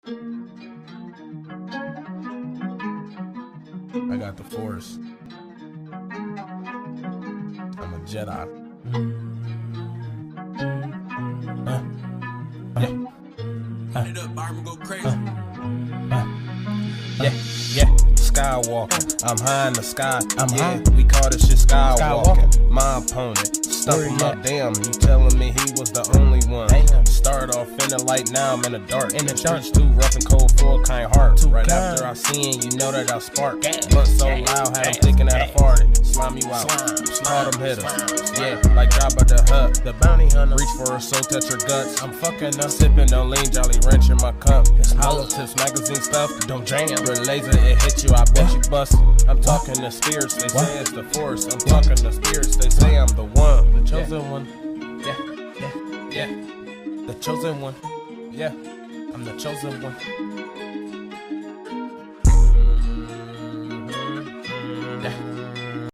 I got the Force. I'm a Jedi. Yeah. Skywalker. I'm high in the sky. We call this shit skywalking. My opponent. Stuff him up, damn. You telling me he was the only one. Started off in the light, now I'm in the dark. In the streets too rough and cold for a kind heart. Right after I seen, you know that I sparked. But so loud, had him thinking that I farted. Slime you out. Call them hitters. Yeah, like Jabba the Hutt. The bounty hunter. Reach for her soul, touch her guts. I'm fucking up. Sipping on lean, Jolly Ranch in my cup. Hollow tips, magazine stuff. Don't jam. With laser, it hit you, I bet you bust. I'm talking to spirits, they say it's the Force. I'm talking to spirits, they say I'm the one. The chosen one. Yeah. The chosen one. Yeah. I'm the chosen one.